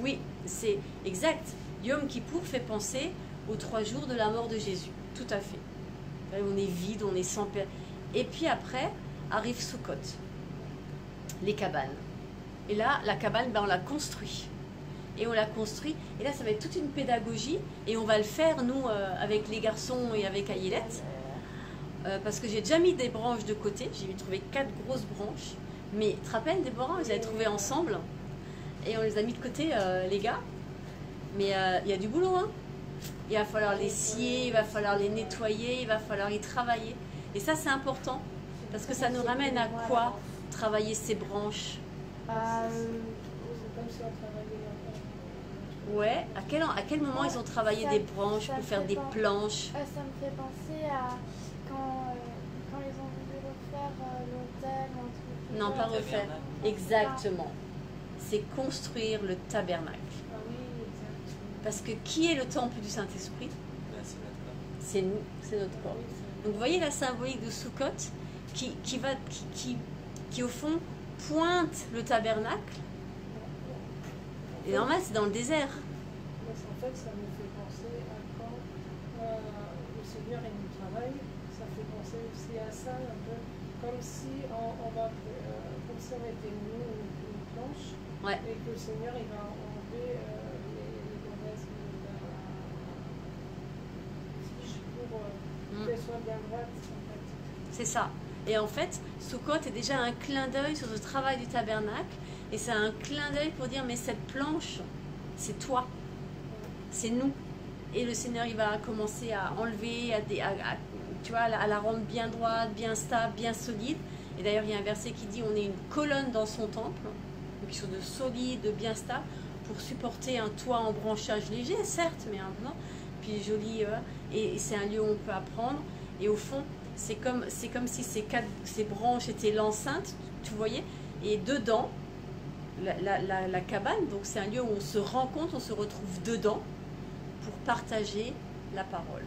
Oui, c'est exact. Yom Kippour fait penser aux 3 jours de la mort de Jésus. Tout à fait. On est vide, on est sans père. Et puis après, arrive Sukkot, les cabanes. Et là, la cabane, on la construit. et on la construit. Et là, ça va être toute une pédagogie et on va le faire, nous, avec les garçons et avec Aïlette. Parce que j'ai déjà mis des branches de côté. J'ai trouvé 4 grosses branches. Mais tu te rappelles, Déborah, on les avait trouvées ensemble. Et on les a mis de côté, les gars. Mais il y a du boulot, hein. Il va falloir les scier, il va falloir les nettoyer, il va falloir y travailler. Et ça, c'est important. Parce que ça nous ramène à quoi travailler ces branches? C'est comme si on travaillait. Ouais, à quel moment ils ont travaillé des branches pour faire des planches? Ça me fait penser à quand ils ont voulu refaire l'hôtel ou un truc. Non, pas refaire. Exactement. C'est construire le tabernacle. Ah oui, exactement. Parce que qui est le temple du Saint-Esprit? Là, c'est notre corps. C'est nous, c'est notre corps. Donc vous voyez la symbolique de Sukkot qui au fond pointe le tabernacle. Et normal, c'est dans le désert. En fait, ça me fait penser à quand le Seigneur il nous travaille. Ça fait penser aussi à ça un peu comme si comme si on était une planche. Ouais. Et que le Seigneur il va enlever les mauvaises tiges pour qu'elles soient bien droites en fait. C'est ça. Et en fait, Sukkot est déjà un clin d'œil sur ce travail du tabernacle. Et c'est un clin d'œil pour dire, mais cette planche, c'est toi. C'est nous. Et le Seigneur, il va commencer à enlever, tu vois, à la rendre bien droite, bien stable, bien solide. Et d'ailleurs, il y a un verset qui dit, on est une colonne dans son temple. Donc, quelque chose de solide, de bien stable, pour supporter un toit en branchage léger, certes, mais un blanc. Puis joli. Et c'est un lieu où on peut apprendre. Et au fond, c'est comme si ces branches étaient l'enceinte, tu voyais. Et dedans, la cabane, donc c'est un lieu où on se rencontre, on se retrouve dedans pour partager la parole.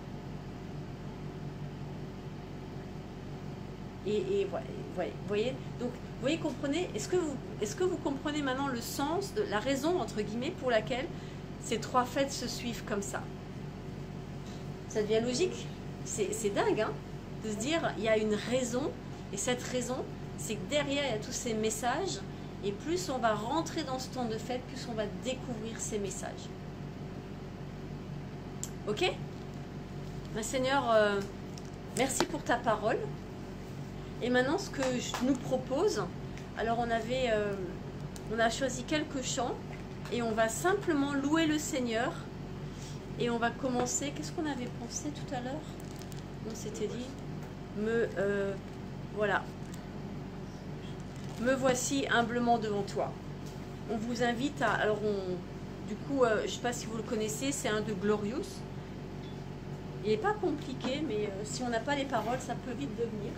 Et voilà, vous voyez, donc vous voyez, comprenez, est-ce que vous comprenez maintenant le sens, de la raison entre guillemets pour laquelle ces 3 fêtes se suivent comme ça? Ça devient logique? C'est dingue, hein, de se dire il y a une raison, et cette raison, c'est que derrière il y a tous ces messages. Et plus on va rentrer dans ce temps de fête, plus on va découvrir ces messages. Ok? Seigneur, merci pour ta parole. Et maintenant, ce que je nous propose, alors on a choisi quelques chants et on va simplement louer le Seigneur. Et on va commencer, qu'est-ce qu'on avait pensé tout à l'heure? On s'était dit, voilà. Me voici humblement devant toi. On vous invite à... Alors, du coup, je ne sais pas si vous le connaissez, c'est un de Glorious. Il n'est pas compliqué, mais si on n'a pas les paroles, ça peut vite devenir.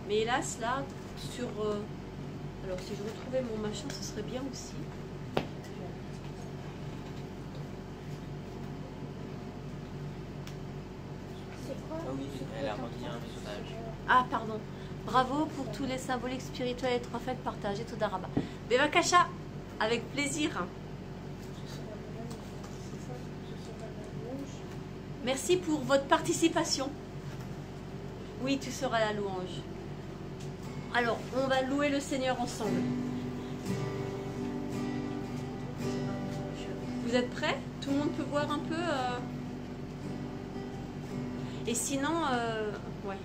Mais hélas, là, sur... alors, si je retrouvais mon machin, ce serait bien aussi. C'est quoi? Ah oui, elle a remis un message. Ah, pardon. Bravo pour tous les symboliques spirituels et 3 fêtes partagées, tout d'Araba. Bevakasha, avec plaisir. Merci pour votre participation. Oui, tu seras la louange. Alors, on va louer le Seigneur ensemble. Vous êtes prêts? Tout le monde peut voir un peu Et sinon, ouais.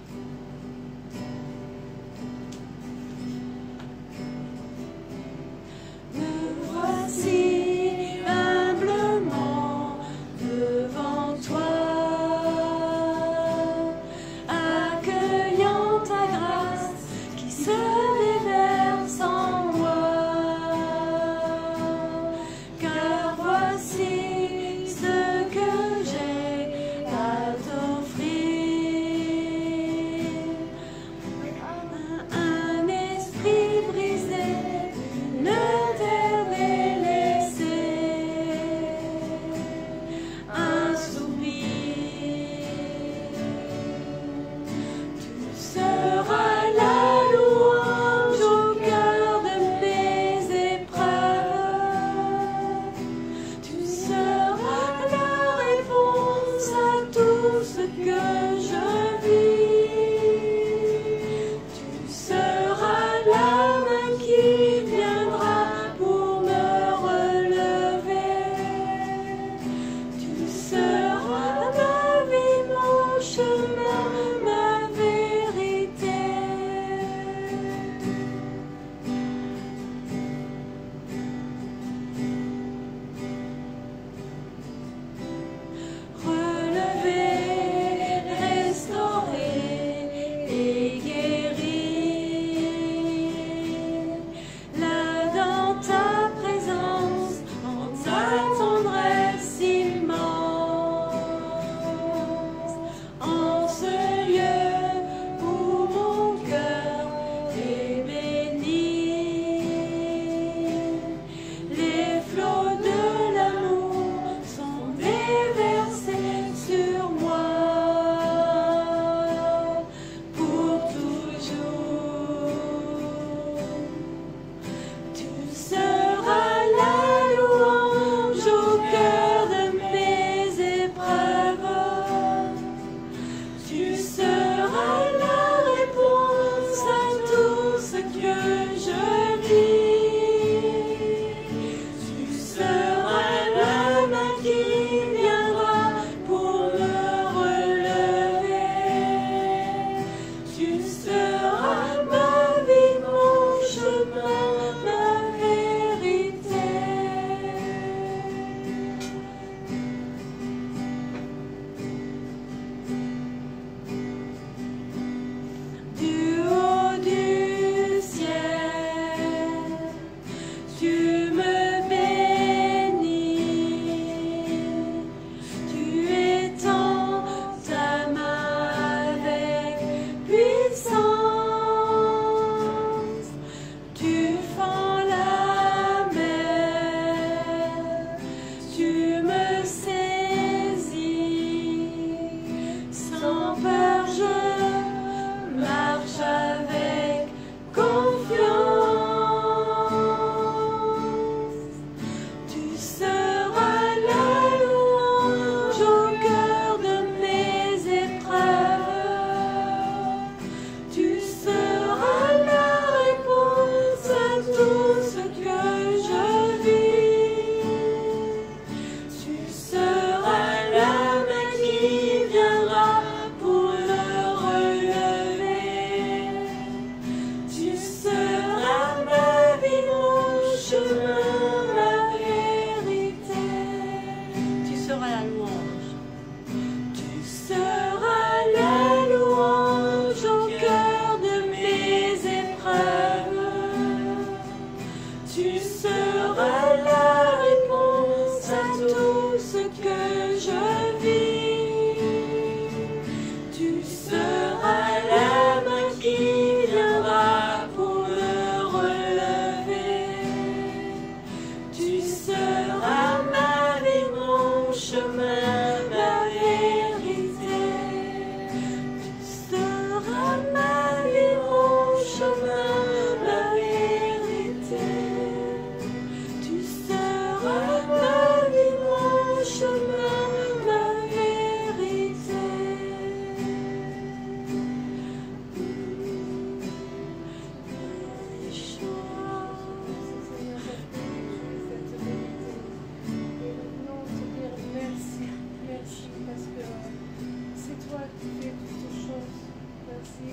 Me voici humblement devant toi, accueillant ta grâce qui se déverse en moi, car voici ce que j'ai à t'offrir.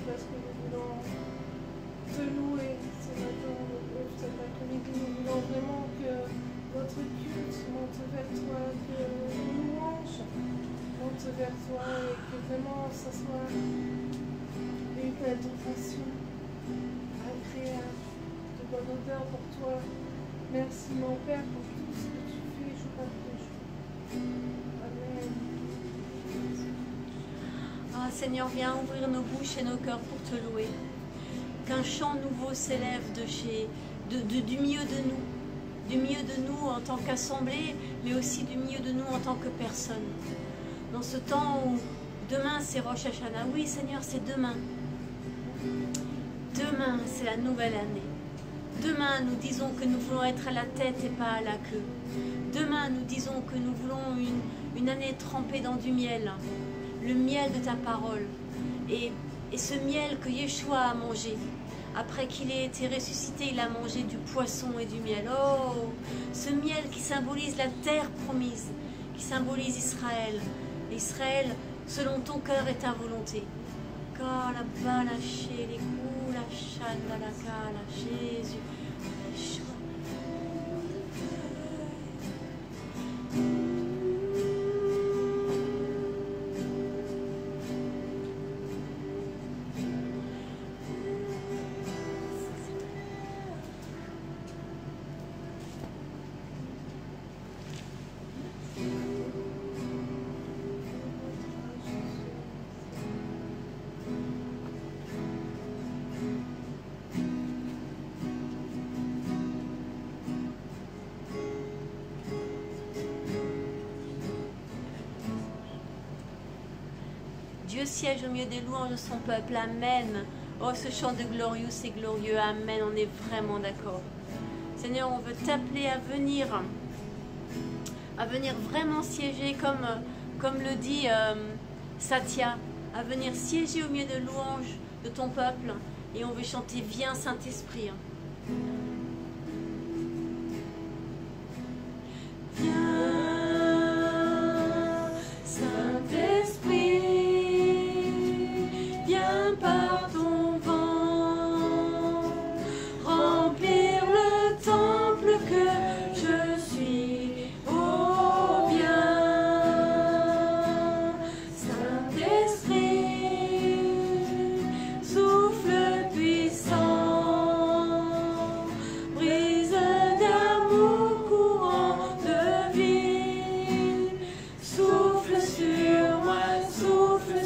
parce que nous voulons te louer ce matin, cet après-midi. Nous voulons vraiment que notre culte monte vers toi, que nos louanges montent vers toi et que vraiment ça soit une adoration agréable, de bonne odeur pour toi. Merci mon Père pour tout ce que tu fais jour après jour. Amen. Ah Seigneur, viens ouvrir nos bouches et nos cœurs pour te louer. Qu'un chant nouveau s'élève du milieu de nous. Du milieu de nous en tant qu'assemblée, mais aussi du milieu de nous en tant que personne. Dans ce temps où demain c'est Rosh Hashanah. Oui Seigneur, c'est demain. Demain c'est la nouvelle année. Demain nous disons que nous voulons être à la tête et pas à la queue. Demain nous disons que nous voulons une année trempée dans du miel. Le miel de ta parole. Et ce miel que Yeshua a mangé. Après qu'il ait été ressuscité, il a mangé du poisson et du miel. Oh, ce miel qui symbolise la terre promise, qui symbolise Israël. Israël, selon ton cœur et ta volonté. Jésus. Dieu siège au milieu des louanges de son peuple. Amen. Oh, ce chant de glorieux, c'est glorieux. Amen. On est vraiment d'accord. Seigneur, on veut t'appeler à venir vraiment siéger comme le dit Satya, à venir siéger au milieu de louanges de ton peuple. Et on veut chanter Viens Saint-Esprit. Souffle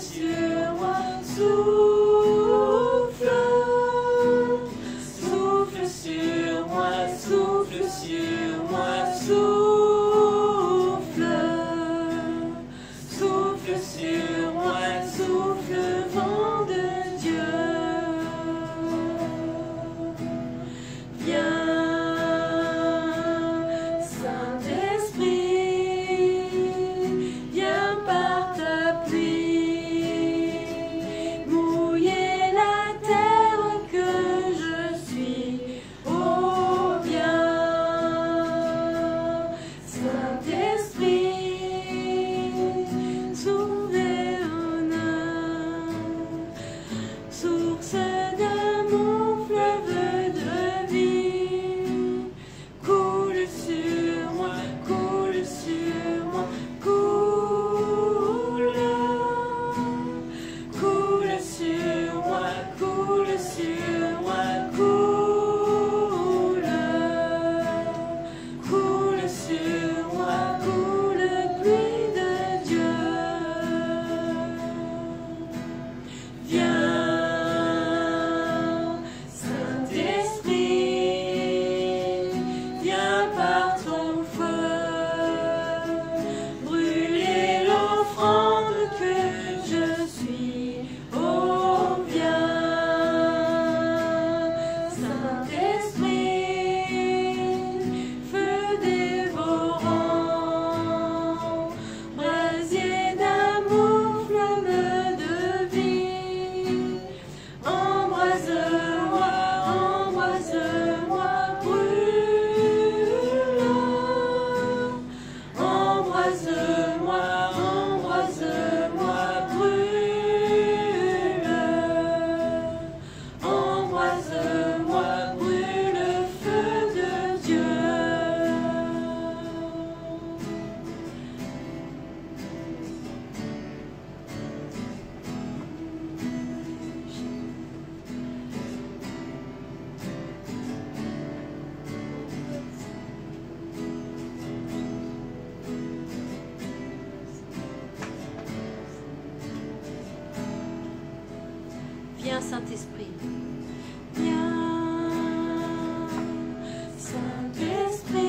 Viens, Saint-Esprit. Viens, Saint-Esprit.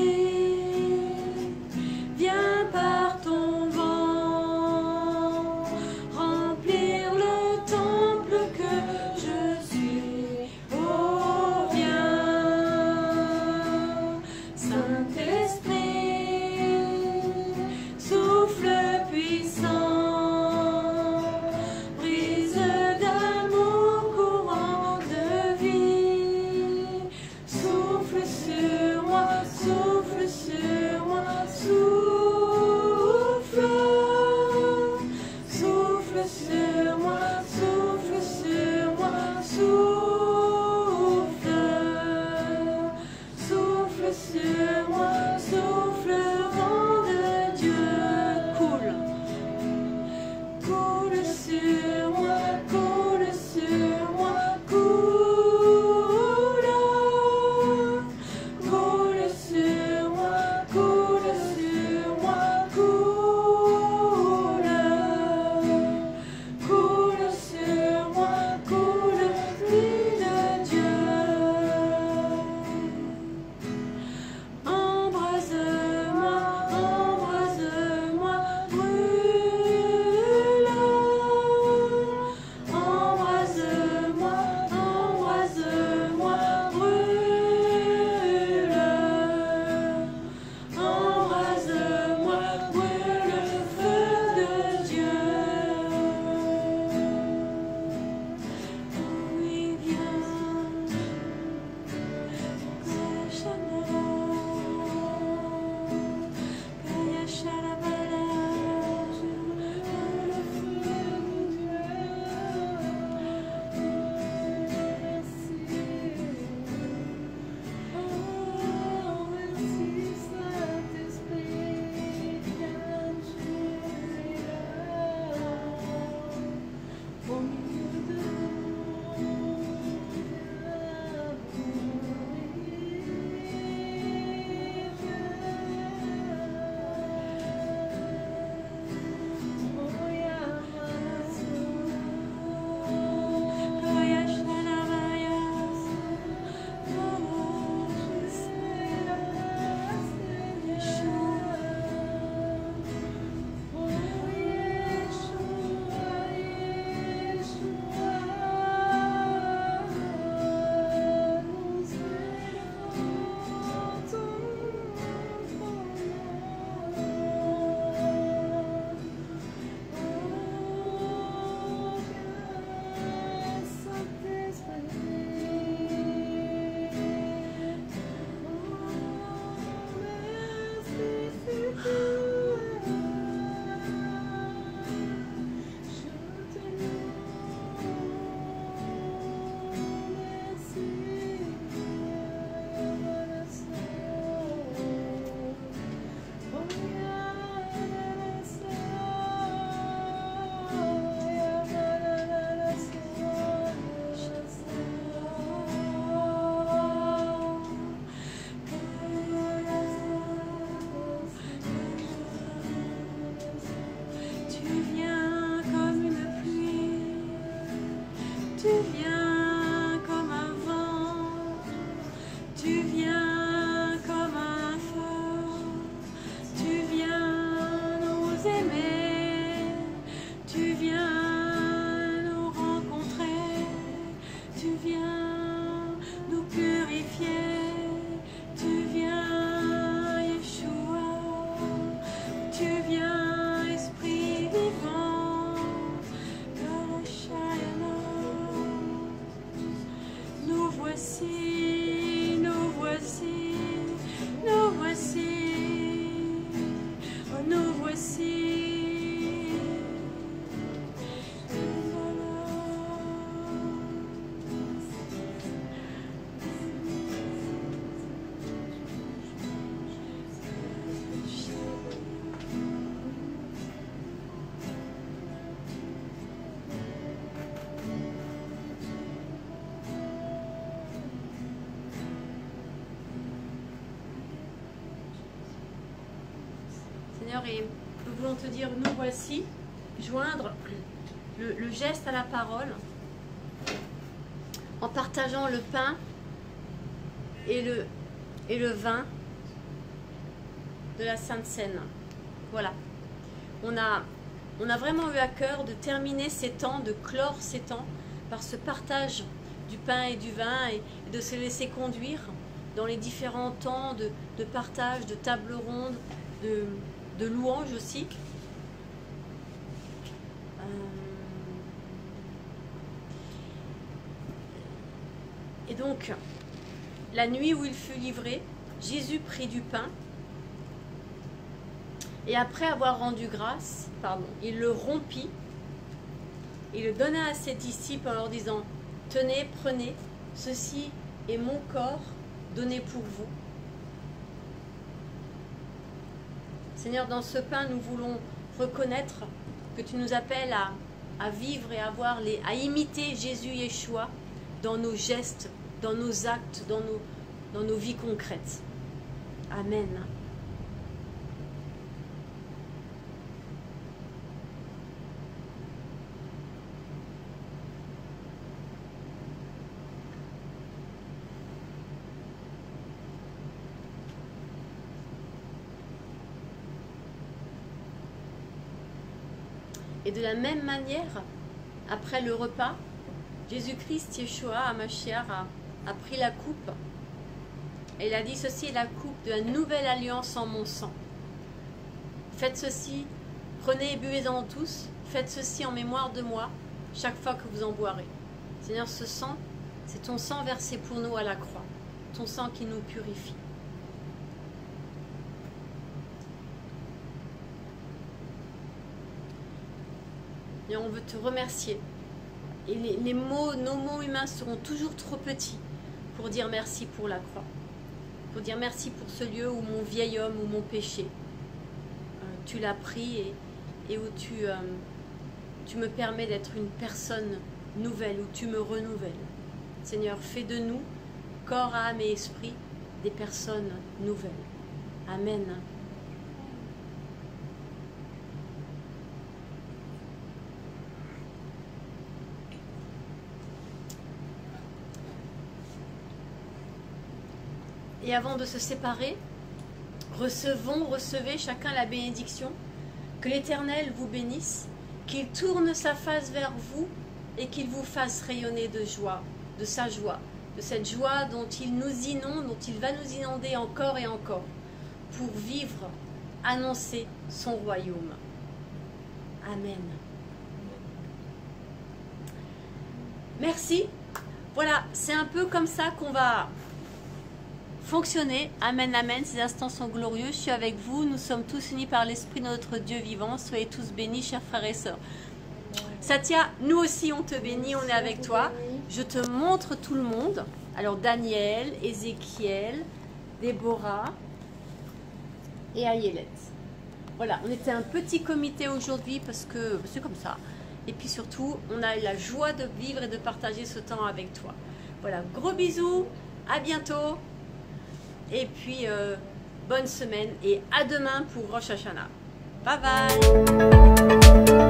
Viens par ton vent remplir le temple que je suis. Oh, viens, Saint-Esprit, souffle puissant, brise d'amour, courant de vie. Souffle sur moi, souffle sur moi, souffle. Souffle sur moi, souffle sur moi, souffle. Souffle sur moi, souffle, vent de Dieu. Coule. Coule sur moi, coule sur moi, coule. Coule sur moi, coule sur moi, coule. Coule sur moi, coule, pluie de Dieu. Embrase-moi, embrase-moi, brûle. Embrase-moi, embrase-moi, brûle. Embrase-moi, brûle, feu de Dieu. Oui, viens. Seigneur, et nous voulons te dire, nous voici, joindre le geste à la parole en partageant le pain et le vin de la Sainte Seine. Voilà. On a vraiment eu à cœur de terminer ces temps, de clore ces temps par ce partage du pain et du vin et de se laisser conduire dans les différents temps de partage, de table ronde, de louange aussi. Et donc, la nuit où il fut livré, Jésus prit du pain et après avoir rendu grâce, il le rompit et le donna à ses disciples en leur disant « Tenez, prenez, ceci est mon corps donné pour vous. » Seigneur, dans ce pain, nous voulons reconnaître que tu nous appelles à vivre et à imiter Jésus Yeshua dans nos gestes, dans nos actes, dans nos vies concrètes. Amen. Et de la même manière, après le repas, Jésus-Christ, Yeshua, Hamashiach, a pris la coupe et il a dit « Ceci est la coupe de la nouvelle alliance en mon sang. Faites ceci, prenez et buvez-en tous, faites ceci en mémoire de moi, chaque fois que vous en boirez. » Seigneur, ce sang, c'est ton sang versé pour nous à la croix, ton sang qui nous purifie. Et on veut te remercier. Et nos mots humains seront toujours trop petits pour dire merci pour la croix. Pour dire merci pour ce lieu où mon vieil homme, où mon péché, tu l'as pris et où tu me permets d'être une personne nouvelle, où tu me renouvelles. Seigneur, fais de nous, corps, âme et esprit, des personnes nouvelles. Amen. Et avant de se séparer, recevez chacun la bénédiction. Que l'Éternel vous bénisse, qu'il tourne sa face vers vous et qu'il vous fasse rayonner de joie, de sa joie, de cette joie dont il nous inonde, dont il va nous inonder encore et encore, pour vivre, annoncer son royaume. Amen. Merci. Voilà, c'est un peu comme ça qu'on va fonctionner. Amen, amen. Ces instants sont glorieux. Je suis avec vous. Nous sommes tous unis par l'Esprit de notre Dieu vivant. Soyez tous bénis, chers frères et sœurs. Satya, nous aussi, on te bénit. On est avec toi. Je te montre tout le monde. Alors, Daniel, Ézéchiel, Déborah et Ayelet. Voilà, on était un petit comité aujourd'hui parce que c'est comme ça. Et puis surtout, on a eu la joie de vivre et de partager ce temps avec toi. Voilà, gros bisous. À bientôt. Et puis, bonne semaine et à demain pour Rosh Hashanah. Bye bye.